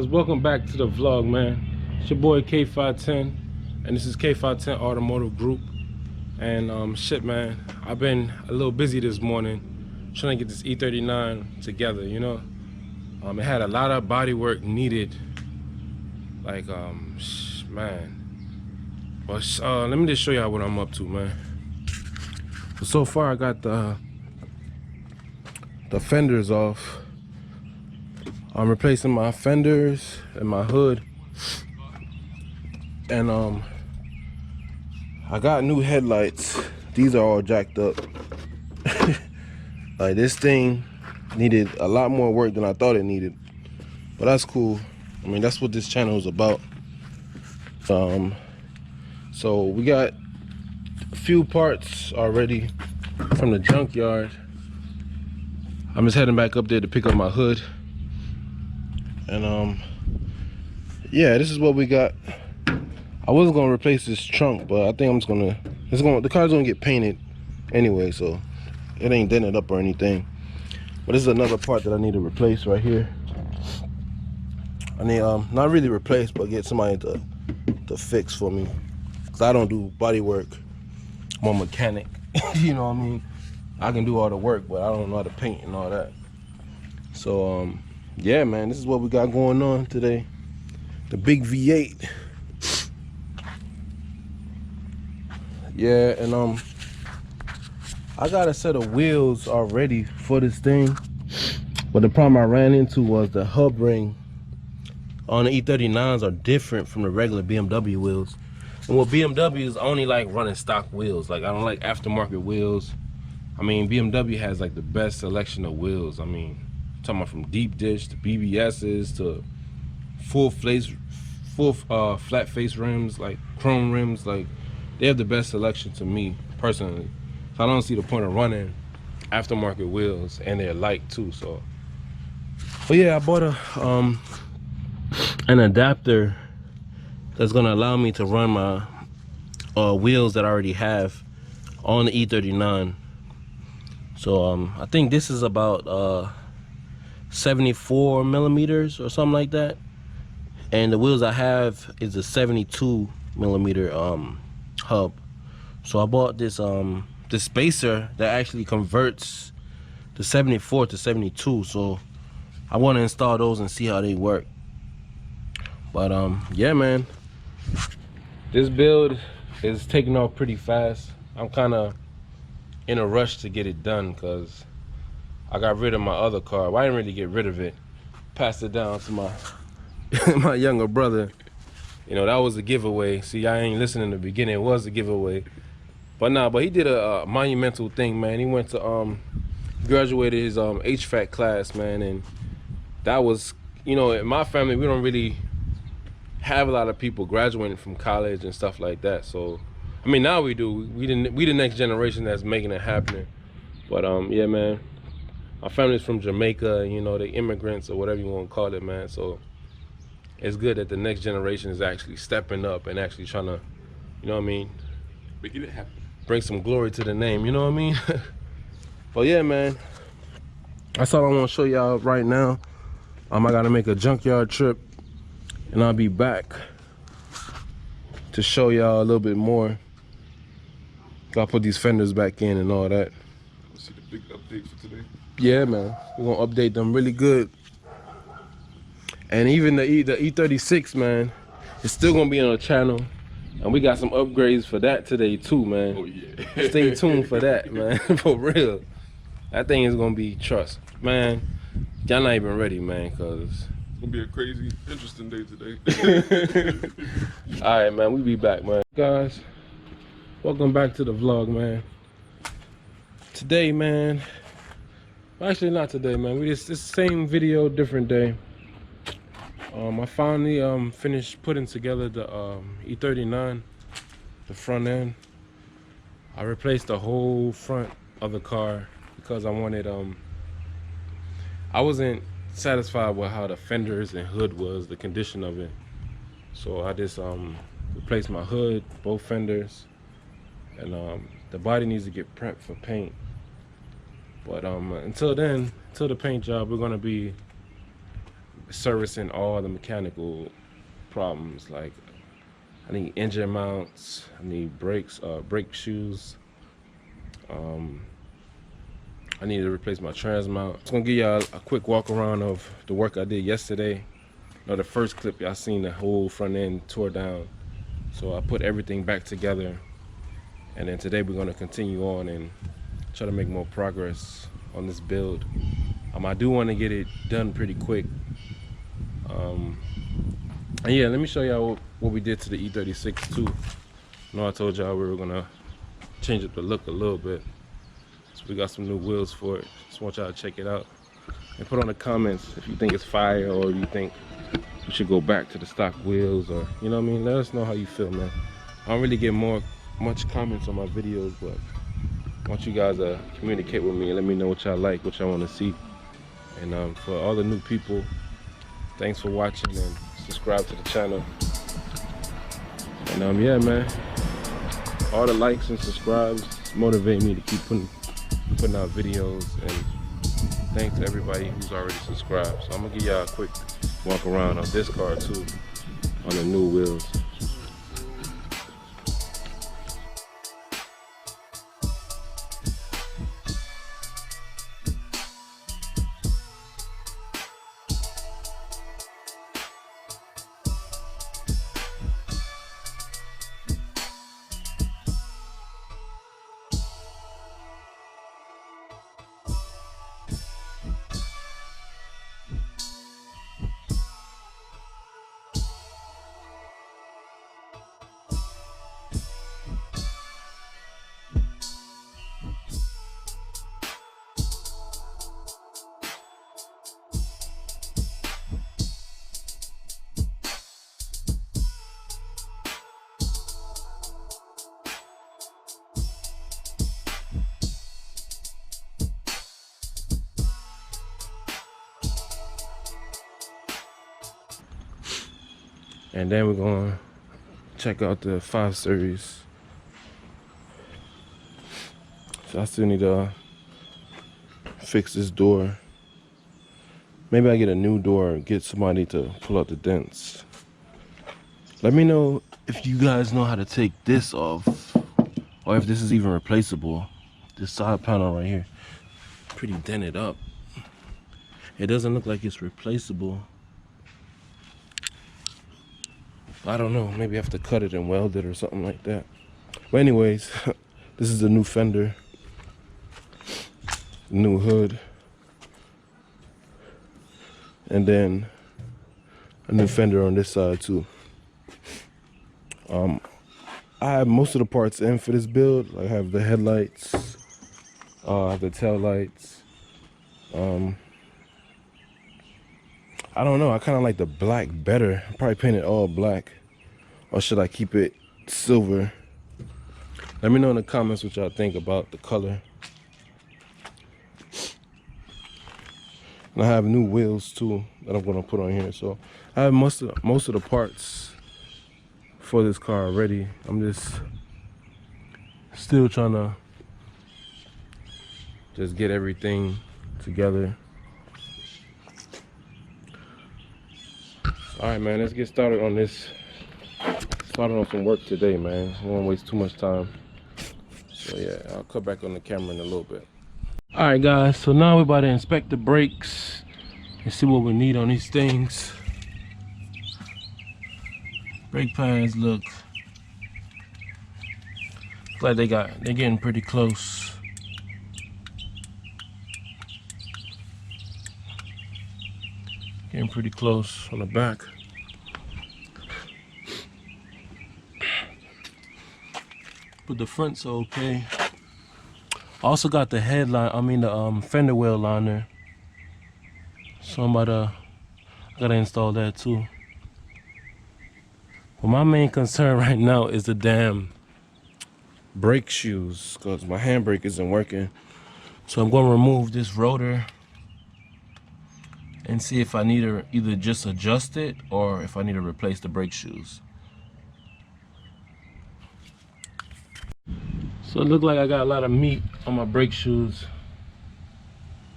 guys, welcome back to the vlog, man. It's your boy K510, and this is K510 Automotive Group. And shit, man, I've been a little busy this morning trying to get this E39 together, you know. It had a lot of body work needed, like man. But let me just show y'all what I'm up to, man. So far I got the fenders off. I'm replacing my fenders and my hood, and I got new headlights. These are all jacked up. Like, this thing needed a lot more work than I thought it needed, but that's cool. I mean, that's what this channel is about. So we got a few parts already from the junkyard. I'm just heading back up there to pick up my hood. And yeah, this is what we got. I wasn't gonna replace this trunk, but I think I'm just gonna, the car's gonna get painted anyway, so it ain't dented up or anything. But this is another part that I need to replace right here. I need not really replace, but get somebody to fix for me, because I don't do body work. I'm a mechanic. You know what I mean? I can do all the work, but I don't know how to paint and all that. So yeah, man, this is what we got going on today. The big V8. Yeah, and I got a set of wheels already for this thing, but the problem I ran into was the hub ring on the E39s are different from the regular BMW wheels. And what BMW is only like running stock wheels. Like, I don't like aftermarket wheels. I mean, BMW has like the best selection of wheels. I mean, talking about from deep dish to BBS's to full flat face rims, like chrome rims. Like, they have the best selection to me personally. So I don't see the point of running aftermarket wheels, and they're light too. So, but yeah, I bought an adapter that's gonna allow me to run my wheels that I already have on the E39. So I think this is about 74 millimeters or something like that, and the wheels I have is a 72 millimeter hub. So I bought this this spacer that actually converts the 74 to 72. So I want to install those and see how they work. But yeah, man, this build is taking off pretty fast. I'm kind of in a rush to get it done, because I got rid of my other car. Well, I didn't really get rid of it. Passed it down to my my younger brother. You know, that was a giveaway. See, I ain't listening in the beginning. It was a giveaway. But nah, but he did a monumental thing, man. He went to graduated his HVAC class, man, and that was, you know, in my family we don't really have a lot of people graduating from college and stuff like that. So I mean, now we do. We the next generation that's making it happen. But yeah, man, my family's from Jamaica, you know, they immigrants or whatever you want to call it, man. So it's good that the next generation is actually stepping up and actually trying to, you know what I mean, making it happen, bring some glory to the name, you know what I mean. But yeah, man, that's all I want to show y'all right now. I gotta make a junkyard trip, and I'll be back to show y'all a little bit more. Gotta put these fenders back in and all that. See the big update for today? Yeah, man, we're gonna update them really good. And even the E36, man, it's still gonna be on the channel, and we got some upgrades for that today too, man. Oh yeah. Stay tuned for that, man. For real, that thing is gonna be, trust, man. Y'all not even ready, man, cause it's gonna be a crazy, interesting day today. all right, man, we be back, man. Guys, welcome back to the vlog, man. Today, man, well, actually not today, man. We just, it's the same video, different day. I finally finished putting together the E39, the front end. I replaced the whole front of the car because I wanted I wasn't satisfied with how the fenders and hood was, the condition of it. So I just replaced my hood, both fenders, and the body needs to get prepped for paint. But until then, until the paint job, we're gonna be servicing all the mechanical problems. Like I need engine mounts, I need brakes, brake shoes. I need to replace my trans mount. I'm gonna give y'all a quick walk around of the work I did yesterday. The first clip y'all seen the whole front end tore down. So I put everything back together. And then today we're gonna continue on and try to make more progress on this build. I do wanna get it done pretty quick. And yeah, let me show y'all what we did to the E36 too. I know I told y'all we were gonna change up the look a little bit. So we got some new wheels for it. Just want y'all to check it out. And put on the comments if you think it's fire or you think we should go back to the stock wheels, or you know what I mean. Let us know how you feel, man. I don't really get much comments on my videos, but I want you guys to communicate with me and let me know what y'all like, what y'all want to see. And for all the new people, thanks for watching and subscribe to the channel. And yeah, man, all the likes and subscribes motivate me to keep putting out videos. And thanks to everybody who's already subscribed. So I'm gonna give y'all a quick walk around of this car too, on the new wheels. And then we're gonna check out the 5 Series. So I still need to fix this door. Maybe I get a new door and get somebody to pull out the dents. Let me know if you guys know how to take this off, or if this is even replaceable. This side panel right here, pretty dented up. It doesn't look like it's replaceable. I don't know, maybe I have to cut it and weld it or something like that. But anyways, this is the new fender, new hood, and then a new fender on this side too. I have most of the parts in for this build. I have the headlights, I have the tail lights. I don't know, I kind of like the black better. I'll probably paint it all black, or should I keep it silver? Let me know in the comments what y'all think about the color. And I have new wheels too that I'm gonna put on here. So I have most of the parts for this car already. I'm just still trying to just get everything together. All right, man, let's get started on this. Started on some work today, man. I won't waste too much time. So yeah, I'll cut back on the camera in a little bit. All right, guys, so now we're about to inspect the brakes and see what we need on these things. Brake pads look like they're getting pretty close. Getting pretty close on the back. But the front's okay. I also got the the fender well liner. So I gotta install that too. Well, my main concern right now is the damn brake shoes, because my handbrake isn't working. So I'm gonna remove this rotor and see if I need to either just adjust it or if I need to replace the brake shoes. So it looked like I got a lot of meat on my brake shoes.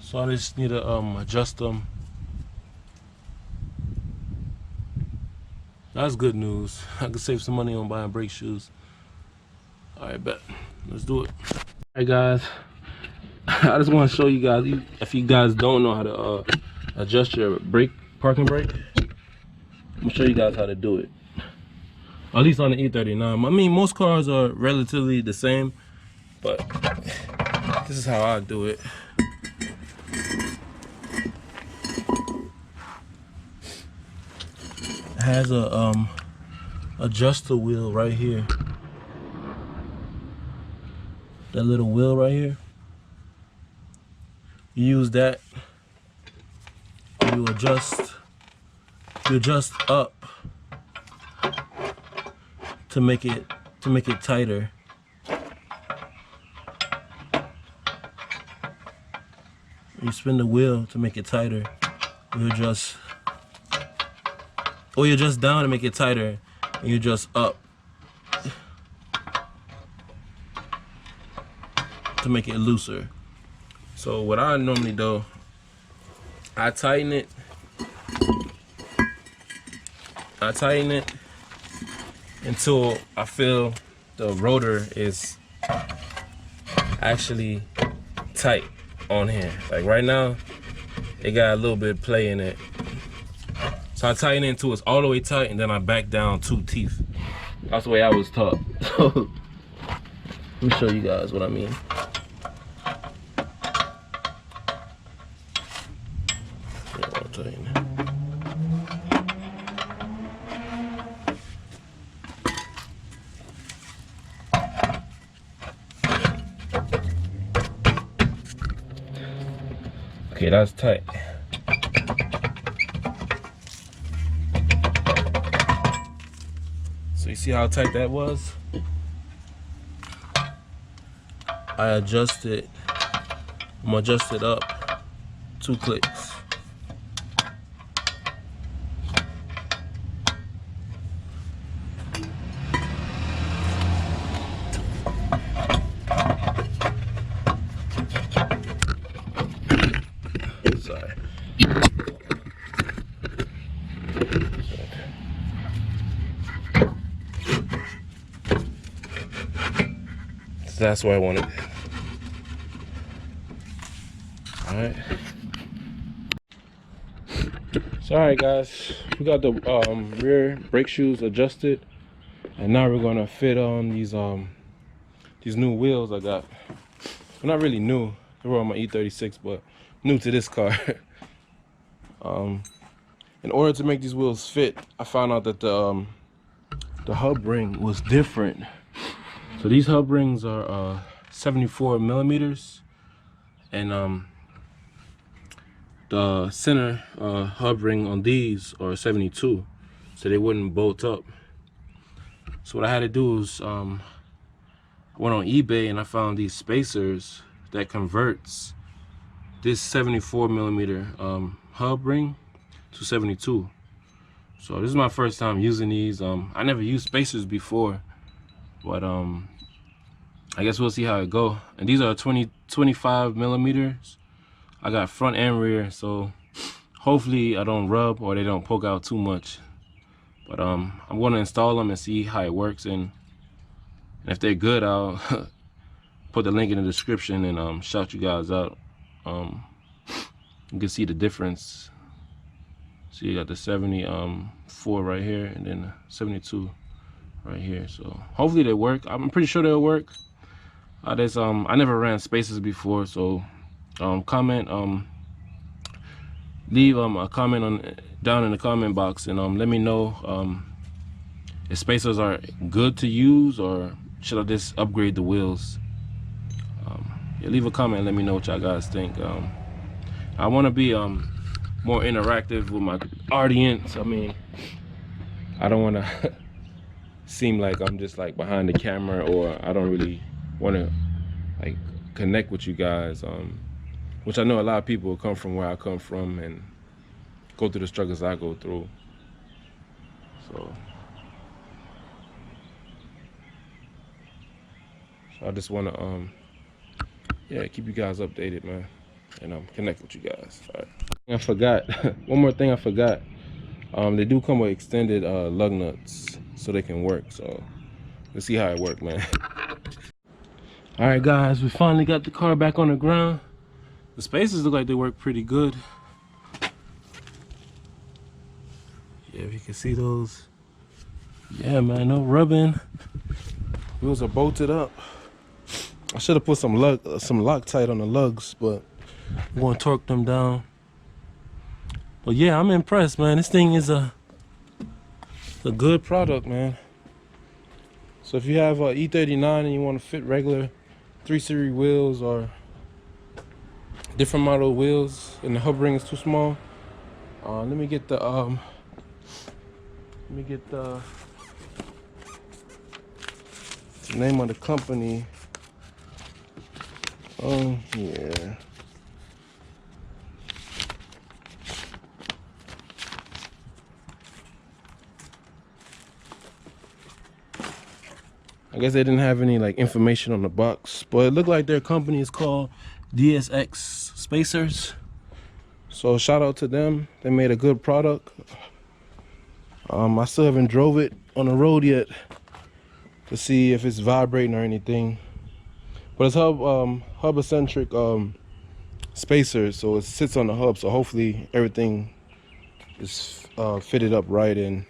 So I just need to adjust them. that's good news. I could save some money on buying brake shoes. All right, bet. Let's do it. All right, guys. I just want to show you guys, if you guys don't know how to adjust your parking brake, I'm gonna show you guys how to do it. At least on the E39. I mean, most cars are relatively the same, but this is how I do it. It has a adjuster wheel right here. That little wheel right here. You use that. You adjust up to make it tighter. You spin the wheel to make it tighter. You adjust, or you adjust down to make it tighter, and you adjust up to make it looser. So what I normally do, I tighten it until I feel the rotor is actually tight on here. Like right now, it got a little bit of play in it. So I tighten it until it's all the way tight, and then I back down 2 teeth. That's the way I was taught. So let me show you guys what I mean. Yeah, I'll tighten it. Okay, that's tight. So you see how tight that was? I adjust it. I'm gonna adjust it up 2 clicks. Sorry. That's what I wanted. All right. So, all right, guys, we got the rear brake shoes adjusted, and now we're gonna fit on these new wheels I got. They're not really new. They were on my E36, but new to this car. In order to make these wheels fit, I found out that the hub ring was different. So these hub rings are 74 millimeters, and the center hub ring on these are 72, so they wouldn't bolt up. So what I had to do is I went on eBay and I found these spacers that converts this 74 millimeter hub ring to 72. So this is my first time using these. I never used spacers before, but I guess we'll see how it go. And these are 25 millimeters. I got front and rear, so hopefully I don't rub or they don't poke out too much. But I'm going to install them and see how it works, and if they're good, I'll put the link in the description and shout you guys out. You can see the difference. So you got the 74 right here, and then the 72 right here. So hopefully they work. I'm pretty sure they'll work. I never ran spacers before, so leave a comment down in the comment box, and let me know if spacers are good to use, or should I just upgrade the wheels. Yeah, leave a comment and let me know what y'all guys think. I want to be more interactive with my audience. I mean, I don't want to seem like I'm just like behind the camera, or I don't really want to like connect with you guys, which I know a lot of people come from where I come from and go through the struggles I go through. So I just want to yeah, keep you guys updated, man, and connect with you guys. All right. I forgot one more thing. I forgot. They do come with extended lug nuts so they can work. So let's see how it works, man. All right, guys, we finally got the car back on the ground. The spacers look like they work pretty good. Yeah, if you can see those. Yeah, man, no rubbing. Wheels are bolted up. I should have put some Loctite on the lugs, but I'm gonna torque them down. But yeah, I'm impressed, man. This thing is a good product, man. So if you have a E39 and you want to fit regular 3 Series wheels or different model wheels and the hub ring is too small, let me get the name of the company. Yeah. I guess they didn't have any like information on the box, but it looked like their company is called DSX Spacers. So shout out to them. They made a good product. I still haven't drove it on the road yet to see if it's vibrating or anything. But it's hub-eccentric spacers, so it sits on the hub. So hopefully everything is fitted up right and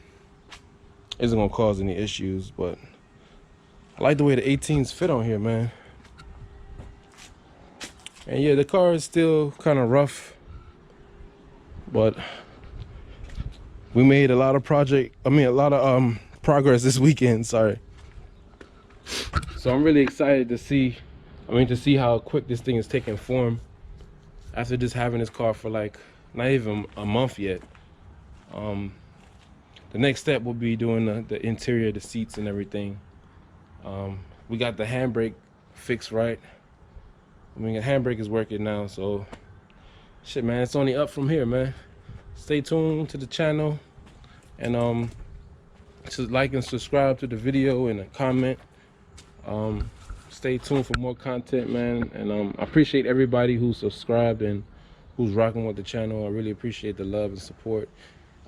isn't gonna cause any issues. But I like the way the 18s fit on here, man. And yeah, the car is still kind of rough, but we made a lot of progress this weekend. Sorry. So I'm really excited to see how quick this thing is taking form after just having this car for like not even a month yet. The next step will be doing the interior, the seats and everything. We got the handbrake fixed right. I mean, the handbrake is working now, so shit, man, it's only up from here, man. Stay tuned to the channel and just like and subscribe to the video and a comment. Stay tuned for more content, man, and I appreciate everybody who subscribed and who's rocking with the channel. I really appreciate the love and support.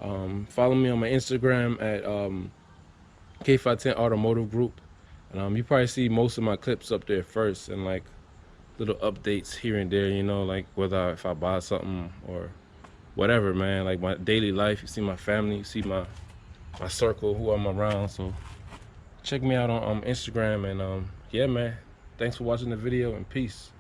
Follow me on my Instagram at K510 Automotive Group, and you probably see most of my clips up there first, and like little updates here and there, you know, like whether if I buy something or whatever, man, like my daily life. You see my family, you see my circle, who I'm around. So check me out on Instagram, and yeah, man, thanks for watching the video, and peace.